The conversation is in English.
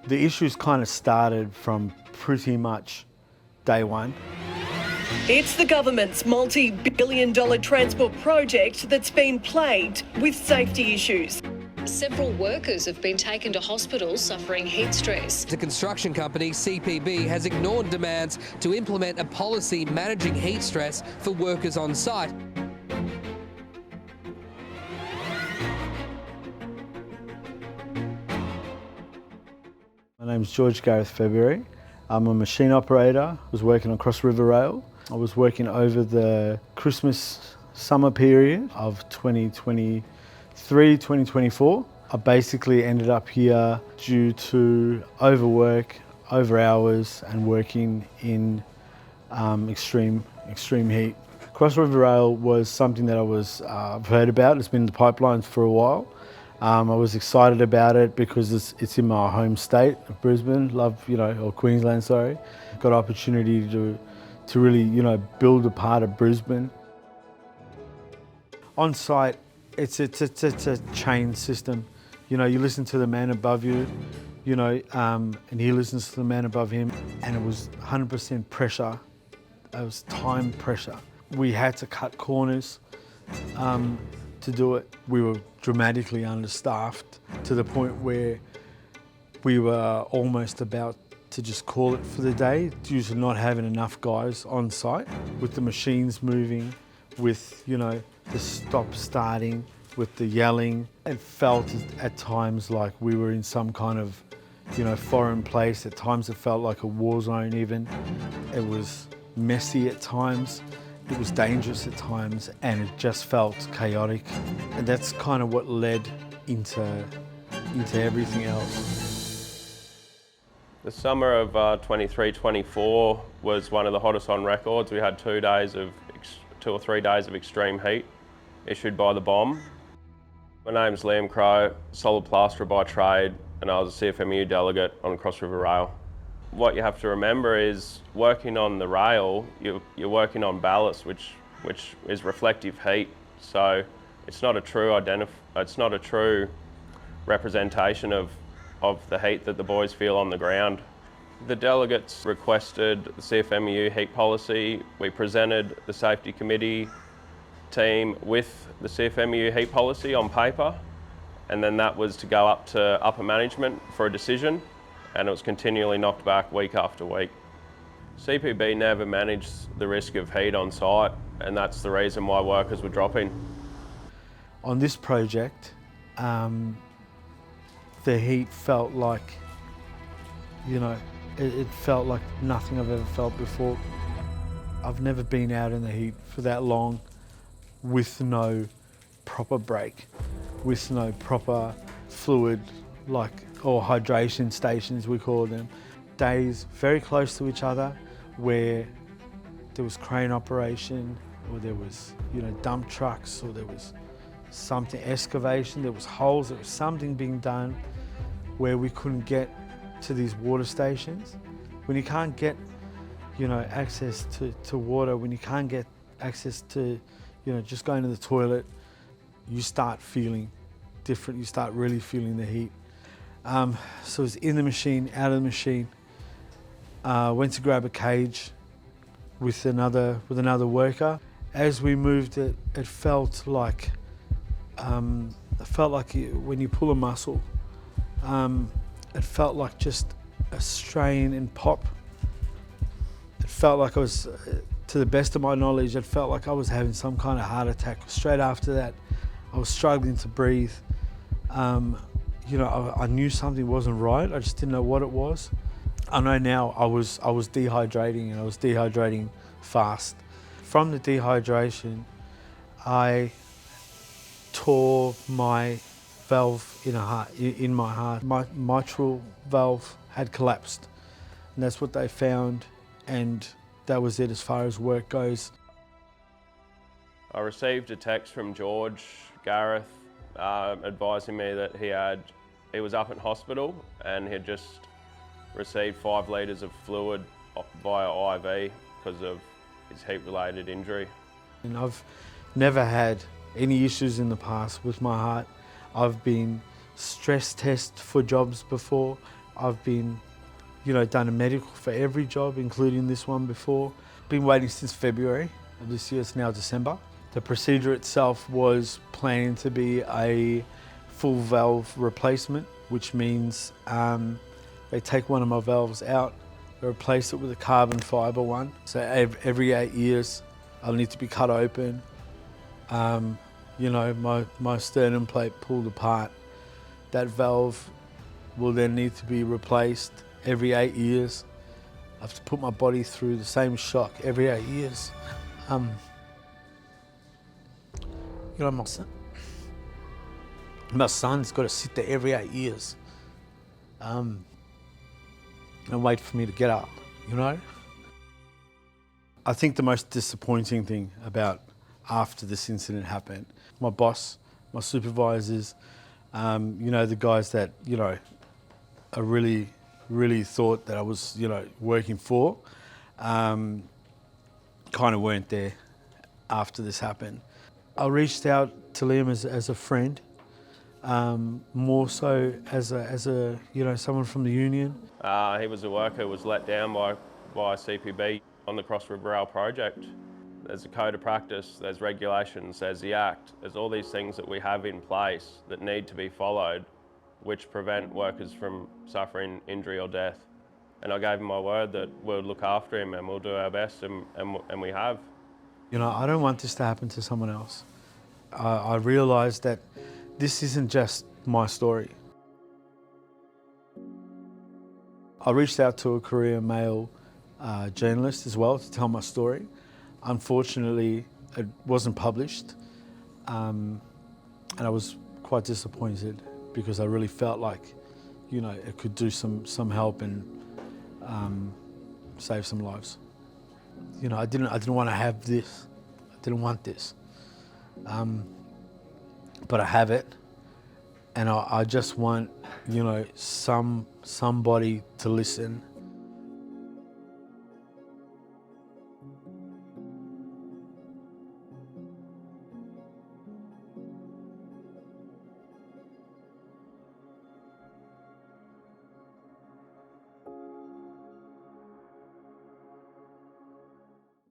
The issues kind of started from pretty much day one. It's the government's multi-billion-dollar transport project that's been plagued with safety issues. Several workers have been taken to hospital suffering heat stress. The construction company CPB has ignored demands to implement a policy managing heat stress for workers on site. My name's George Gareth February. I'm a machine operator. I was working on Cross River Rail. I was working over the Christmas summer period of 2023-2024. I basically ended up here due to overwork, over hours and working in extreme heat. Cross River Rail was something that I've heard about. It's been in the pipelines for a while. I was excited about it because it's in my home state of Brisbane, or Queensland, sorry. Got an opportunity to really, build a part of Brisbane. On site, it's a chain system. You listen to the man above you, and he listens to the man above him, and it was 100% pressure. It was time pressure. We had to cut corners to do it. We were dramatically understaffed to the point where we were almost about to just call it for the day due to not having enough guys on site. With the machines moving, with the stop starting, with the yelling, it felt at times like we were in some kind of foreign place. At times it felt like a war zone even. It was messy at times. It was dangerous at times, and it just felt chaotic. And that's kind of what led into everything else. The summer of 23-24 was one of the hottest on records. We had 2 or 3 days of extreme heat issued by the BOM. My name's Liam Crowe, solid plasterer by trade, and I was a CFMEU delegate on Cross River Rail. What you have to remember is working on the rail, you're working on ballast, which is reflective heat. So it's not a true representation of the heat that the boys feel on the ground. The delegates requested the CFMEU heat policy. We presented the safety committee team with the CFMEU heat policy on paper, and then that was to go up to upper management for a decision. And it was continually knocked back week after week. CPB never managed the risk of heat on site, and that's the reason why workers were dropping. On this project, the heat felt like, it felt like nothing I've ever felt before. I've never been out in the heat for that long with no proper break, with no proper fluid, or hydration stations we call them. Days very close to each other where there was crane operation, or there was dump trucks, or there was something, excavation, there was holes, there was something being done where we couldn't get to these water stations. When you can't get access to water, when you can't get access to just going to the toilet, you start feeling different, you start really feeling the heat. So it was in the machine, out of the machine. Went to grab a cage with another worker. As we moved it, it felt like when you pull a muscle, it felt like just a strain and pop. It felt like I was, to the best of my knowledge, it felt like I was having some kind of heart attack. Straight after that, I was struggling to breathe. I knew something wasn't right. I just didn't know what it was. I know now I was dehydrating, and I was dehydrating fast. From the dehydration, I tore my valve in my heart. My mitral valve had collapsed, and that's what they found, and that was it as far as work goes. I received a text from George Gareth advising me that he was up in hospital and he had just received 5 litres of fluid via IV because of his heat-related injury. And I've never had any issues in the past with my heart. I've been stress tested for jobs before, I've been, done a medical for every job, including this one before. Been waiting since February of this year, it's now December. The procedure itself was planned to be a full valve replacement, which means they take one of my valves out, they replace it with a carbon fibre one. So every 8 years, I'll need to be cut open. My sternum plate pulled apart. That valve will then need to be replaced every 8 years. I have to put my body through the same shock every 8 years. My son's got to sit there every 8 years and wait for me to get up, I think the most disappointing thing about after this incident happened, my boss, my supervisors, the guys that, I really thought that I was, working for, kind of weren't there after this happened. I reached out to Liam as a friend, more so as a someone from the union. He was a worker who was let down by CPB on the Cross River Rail project. There's a code of practice, there's regulations, there's the Act, there's all these things that we have in place that need to be followed, which prevent workers from suffering injury or death. And I gave him my word that we'll look after him and we'll do our best, and we have. I don't want this to happen to someone else. I realised that this isn't just my story. I reached out to a career male journalist as well to tell my story. Unfortunately, it wasn't published, and I was quite disappointed because I really felt like, it could do some help and save some lives. I didn't want to have this. I didn't want this, but I have it, and I just want, somebody to listen